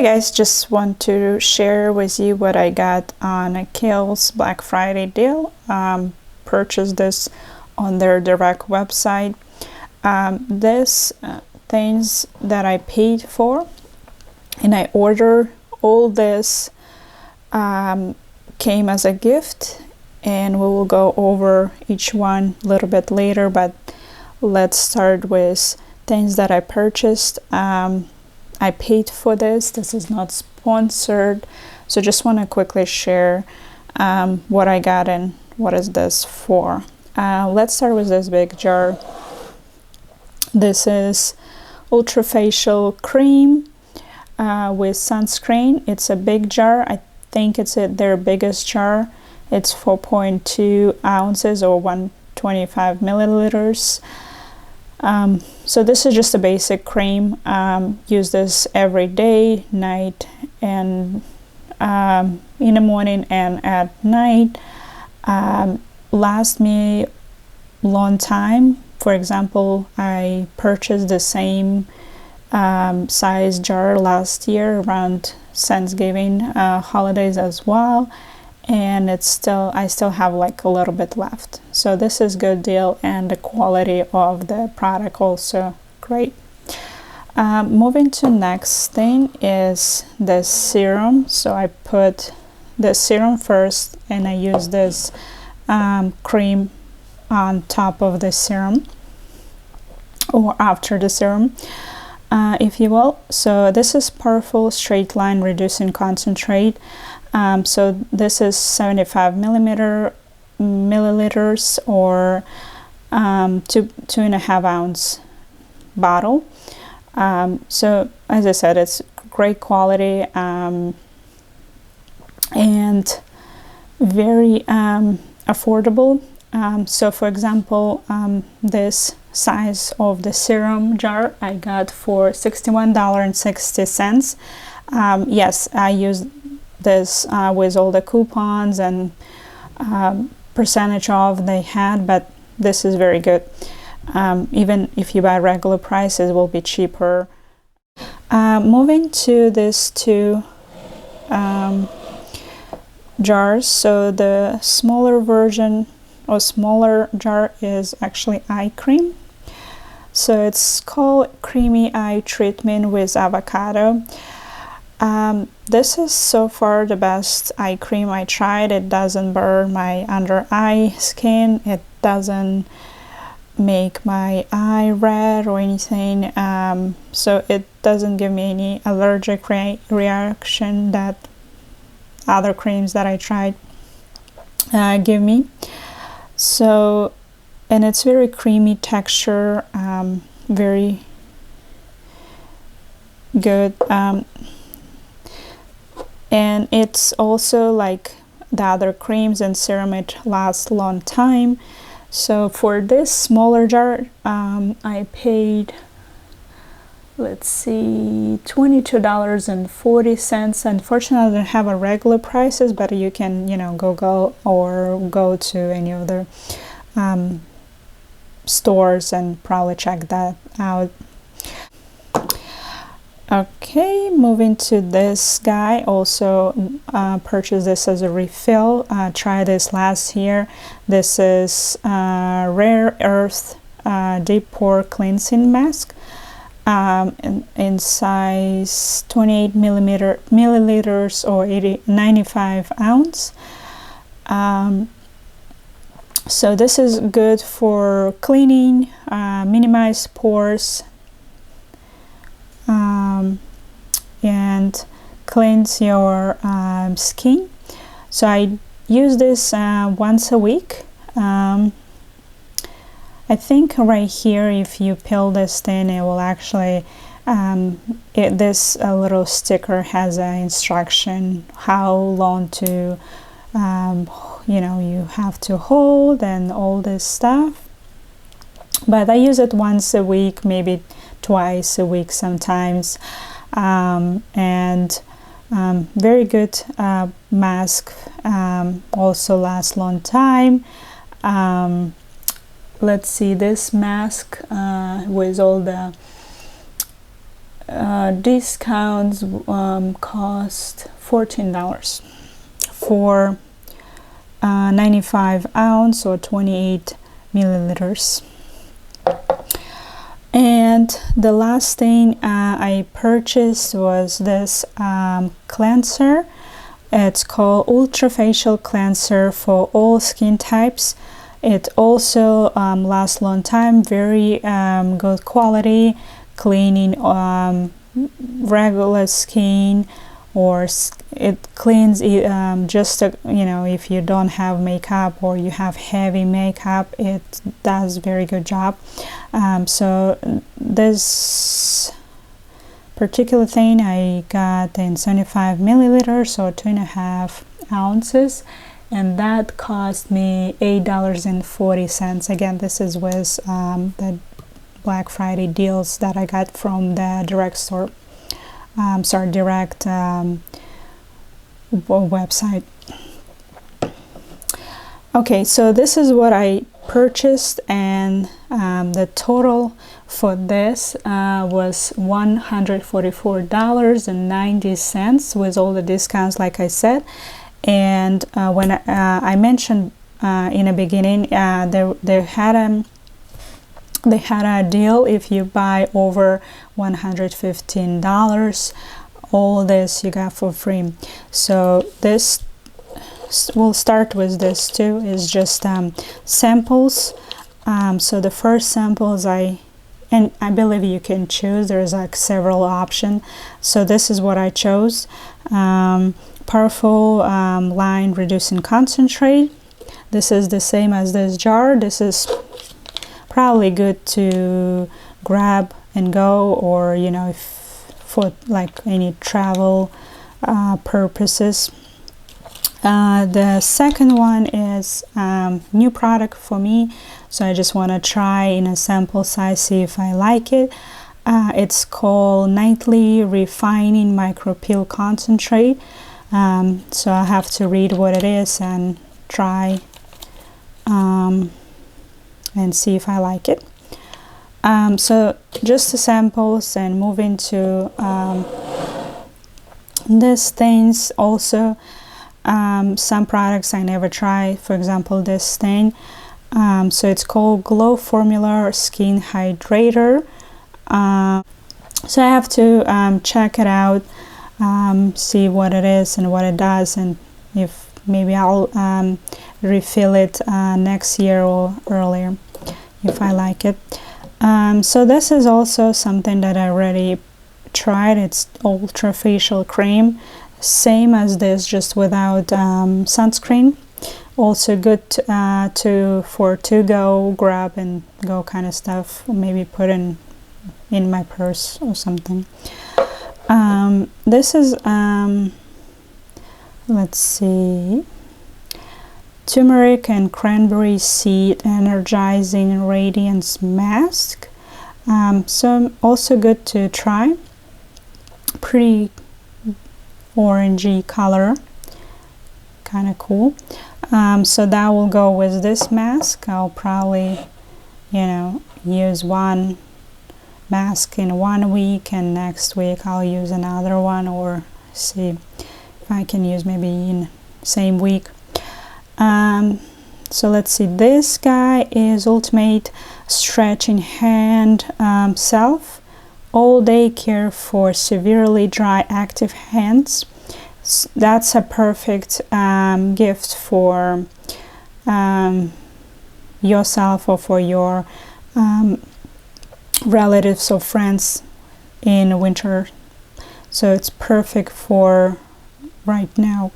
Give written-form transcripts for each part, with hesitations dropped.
guys, just want to share with you what I got on a Kiehl's Black Friday deal. Purchased this on their direct website. This things that I paid for, and I ordered all this came as a gift, and we will go over each one a little bit later, but let's start with things that I purchased. I paid for this. This is not sponsored, so just want to quickly share what I got and what is this for. Let's start with this big jar. This is Ultra Facial Cream with sunscreen. It's a big jar. I think it's their biggest jar. It's 4.2 ounces or 125 milliliters. So this is just a basic cream. Use this every day, night, and in the morning and at night. Lasts me long time. For example, I purchased the same size jar last year around Thanksgiving holidays as well, and I still have like a little bit left. So this is good deal, and the quality of the product also great. Moving to next thing is the serum. So I put the serum first, and I use this cream on top of the serum, or after the serum, if you will. So this is Powerful Straight Line Reducing Concentrate. So this is 75 milliliters or 2.5 ounce bottle. So as I said, it's great quality and very affordable. So for example, this size of the serum jar I got for $61.60. Yes, I used this with all the coupons and percentage off they had, but this is very good. Even if you buy regular prices, it will be cheaper. Moving to these two jars. So the smaller version or smaller jar is actually eye cream. So it's called Creamy Eye Treatment with Avocado. This is so far the best eye cream I tried. It doesn't burn my under eye skin. It doesn't make my eye red or anything. So it doesn't give me any allergic reaction that other creams that I tried give me. So, and it's very creamy texture, very good. And it's also like the other creams and serum, it lasts a long time. So for this smaller jar, I paid, let's see, $22.40. Unfortunately, I don't have a regular prices, but you can, Google or go to any other stores and probably check that out. Okay, moving to this guy. Also purchased this as a refill. Tried this last year. This is Rare Earth Deep Pore Cleansing Mask in size 28 milliliters or 95 ounce. So this is good for cleaning, minimize pores, and cleanse your skin. So I use this once a week. I think right here, if you peel this thing, it will actually this little sticker has an instruction how long to you have to hold and all this stuff. But I use it once a week, maybe twice a week sometimes, and very good mask. Also lasts long time. Let's see, this mask with all the discounts cost $14 for 95 ounce or 28 milliliters. And the last thing I purchased was this cleanser. It's called Ultra Facial Cleanser for all skin types. It also lasts a long time, very good quality, cleaning regular skin, or it cleans just you know, if you don't have makeup or you have heavy makeup, it does very good job. So this particular thing I got in 75 milliliters or 2.5 ounces, and that cost me $8.40. Again, this is with the Black Friday deals that I got from the direct store, direct website. Okay, so this is what I purchased, and the total for this was $144.90 with all the discounts, like I said. And when I mentioned in the beginning, they had a deal. If you buy over $115, all this you got for free. So this, we'll start with this too, is just samples. So the first samples I believe you can choose. There's like several options. So this is what I chose. Powerful line reducing concentrate. This is the same as this jar. This is probably good to grab and go, or you know, if for like any travel purposes. The second one is new product for me, so I just want to try in a sample size, see if I like it. It's called Nightly Refining Micro Peel Concentrate. So I have to read what it is and try and see if I like it. So just the samples, and move into these things. Also some products I never tried, for example this thing. So it's called Glow Formula Skin Hydrator. So I have to check it out, see what it is and what it does, and if maybe I'll refill it next year or earlier if I like it. So this is also something that I already tried. It's Ultra Facial Cream, same as this, just without sunscreen. Also good for to go, grab and go kind of stuff, maybe put in my purse or something. This is let's see, turmeric and cranberry seed energizing radiance mask. So also good to try. Pretty orangey color, kind of cool. So that will go with this mask. I'll probably, you know, use one mask in 1 week, and next week I'll use another one, or see if I can use maybe in same week. So let's see, this guy is Ultimate Stretching Hand Self All Day Care for Severely Dry Active Hands. That's a perfect gift for yourself or for your relatives or friends in winter. So it's perfect for right now.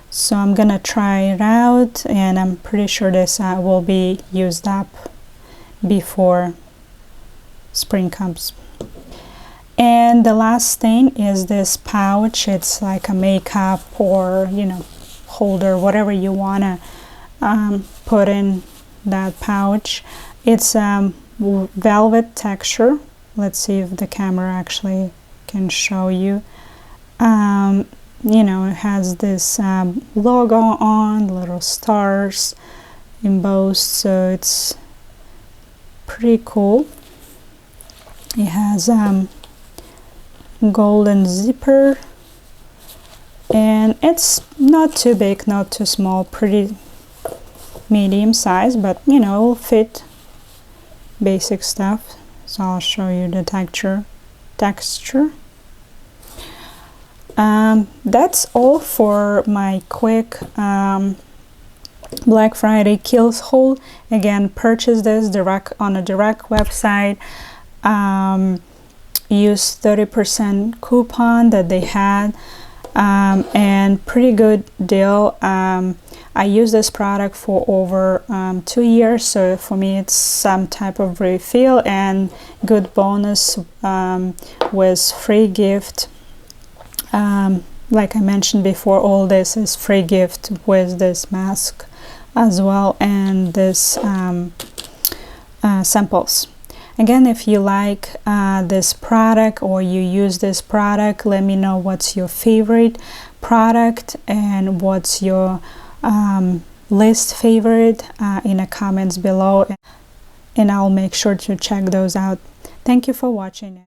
So I'm gonna try it out, and I'm pretty sure this will be used up before spring comes. And the last thing is this pouch. It's like a makeup or, you know, holder, whatever you wanna put in that pouch. It's velvet texture. Let's see if the camera actually can show you. You know, it has this logo on, little stars embossed, so it's pretty cool. It has golden zipper, and it's not too big, not too small, pretty medium size, but you know, it'll fit basic stuff. So I'll show you the texture. That's all for my quick Black Friday Kiehl's haul. Again, purchase this on a direct website. Use 30% coupon that they had, and pretty good deal. I use this product for over 2 years, so for me it's some type of refill and good bonus with free gift. Like I mentioned before, all this is free gift with this mask as well, and this samples. Again, if you like this product or you use this product, let me know what's your favorite product and what's your least favorite in the comments below, and I'll make sure to check those out. Thank you for watching.